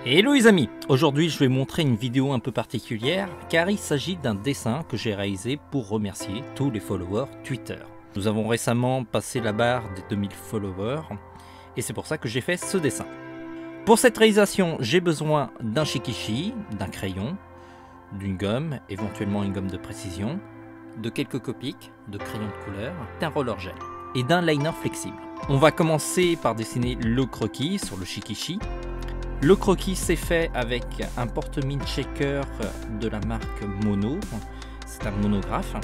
Hello les amis, aujourd'hui je vais montrer une vidéo un peu particulière car il s'agit d'un dessin que j'ai réalisé pour remercier tous les followers Twitter. Nous avons récemment passé la barre des 2000 followers et c'est pour ça que j'ai fait ce dessin. Pour cette réalisation, j'ai besoin d'un shikishi, d'un crayon, d'une gomme, éventuellement une gomme de précision, de quelques copiques, de crayons de couleur, d'un roller gel et d'un liner flexible. On va commencer par dessiner le croquis sur le shikishi. Le croquis s'est fait avec un porte-mine shaker de la marque Mono, c'est un monographe.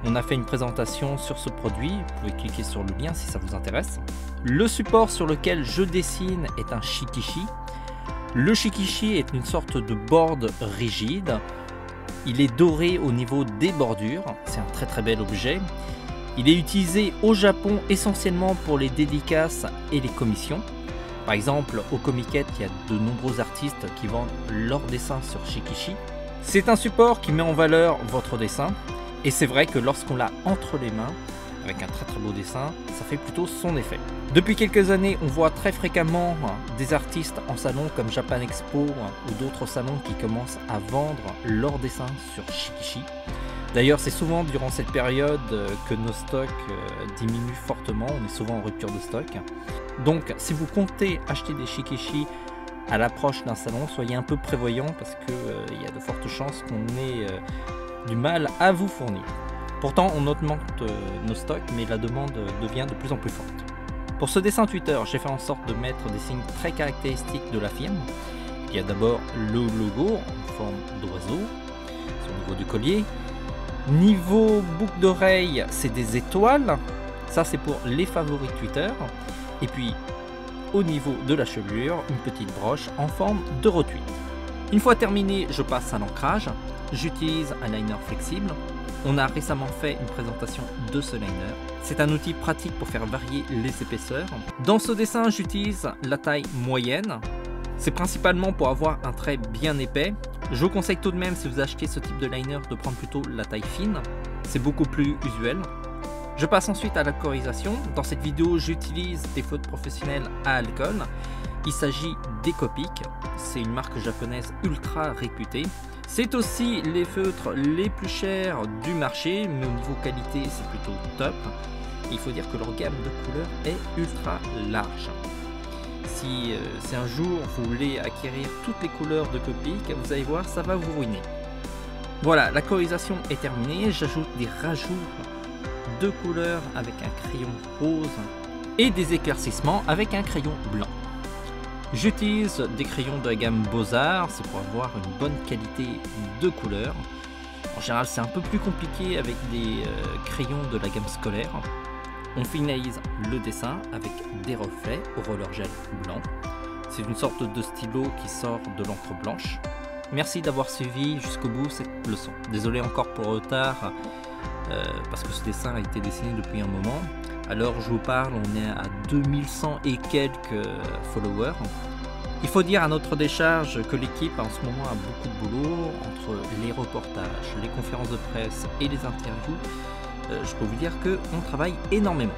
On a fait une présentation sur ce produit, vous pouvez cliquer sur le lien si ça vous intéresse. Le support sur lequel je dessine est un shikishi. Le shikishi est une sorte de board rigide. Il est doré au niveau des bordures, c'est un très bel objet. Il est utilisé au Japon essentiellement pour les dédicaces et les commissions. Par exemple, au Comiket, il y a de nombreux artistes qui vendent leurs dessins sur Shikishi. C'est un support qui met en valeur votre dessin. Et c'est vrai que lorsqu'on l'a entre les mains, avec un très beau dessin, ça fait plutôt son effet. Depuis quelques années, on voit très fréquemment des artistes en salon comme Japan Expo ou d'autres salons qui commencent à vendre leurs dessins sur Shikishi. D'ailleurs, c'est souvent durant cette période que nos stocks diminuent fortement, on est souvent en rupture de stock. Donc, si vous comptez acheter des shikishi à l'approche d'un salon, soyez un peu prévoyant parce qu'il y a de fortes chances qu'on ait du mal à vous fournir. Pourtant, on augmente nos stocks, mais la demande devient de plus en plus forte. Pour ce dessin Twitter, j'ai fait en sorte de mettre des signes très caractéristiques de la firme. Il y a d'abord le logo en forme d'oiseau, sur le niveau du collier. Niveau boucle d'oreille, c'est des étoiles. Ça, c'est pour les favoris Twitter. Et puis, au niveau de la chevelure, une petite broche en forme de retweet. Une fois terminé, je passe à l'ancrage. J'utilise un liner flexible. On a récemment fait une présentation de ce liner. C'est un outil pratique pour faire varier les épaisseurs. Dans ce dessin, j'utilise la taille moyenne. C'est principalement pour avoir un trait bien épais. Je vous conseille tout de même, si vous achetez ce type de liner, de prendre plutôt la taille fine. C'est beaucoup plus usuel. Je passe ensuite à la colorisation. Dans cette vidéo, j'utilise des feutres professionnels à alcool. Il s'agit des Copic. C'est une marque japonaise ultra réputée. C'est aussi les feutres les plus chers du marché, mais au niveau qualité, c'est plutôt top. Et il faut dire que leur gamme de couleurs est ultra large. Si un jour vous voulez acquérir toutes les couleurs de Copic, vous allez voir, ça va vous ruiner. Voilà, la colorisation est terminée. J'ajoute des rajouts de couleurs avec un crayon rose et des éclaircissements avec un crayon blanc. J'utilise des crayons de la gamme Beaux-Arts, c'est pour avoir une bonne qualité de couleurs. En général, c'est un peu plus compliqué avec des crayons de la gamme scolaire. On finalise le dessin avec des reflets au roller gel blanc. C'est une sorte de stylo qui sort de l'encre blanche. Merci d'avoir suivi jusqu'au bout cette leçon. Désolé encore pour le retard, parce que ce dessin a été dessiné depuis un moment. Alors je vous parle, on est à 2100 et quelques followers. Il faut dire à notre décharge que l'équipe en ce moment a beaucoup de boulot entre les reportages, les conférences de presse et les interviews. Je peux vous dire qu'on travaille énormément.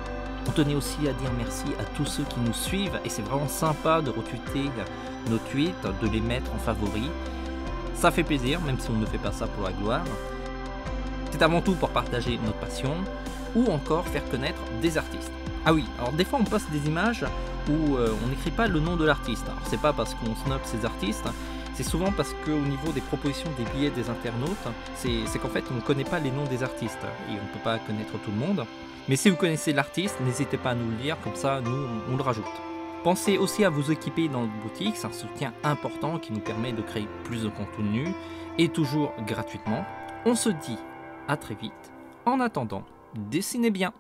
On tenait aussi à dire merci à tous ceux qui nous suivent et c'est vraiment sympa de retweeter nos tweets, de les mettre en favoris. Ça fait plaisir, même si on ne fait pas ça pour la gloire. C'est avant tout pour partager notre passion ou encore faire connaître des artistes. Ah oui, alors des fois on poste des images où on n'écrit pas le nom de l'artiste. Alors c'est pas parce qu'on snob ces artistes, c'est souvent parce qu'au niveau des propositions des billets des internautes, c'est qu'en fait on ne connaît pas les noms des artistes et on ne peut pas connaître tout le monde. Mais si vous connaissez l'artiste, n'hésitez pas à nous le dire, comme ça nous on le rajoute. Pensez aussi à vous équiper dans notre boutique, c'est un soutien important qui nous permet de créer plus de contenu et toujours gratuitement. On se dit à très vite. En attendant, dessinez bien.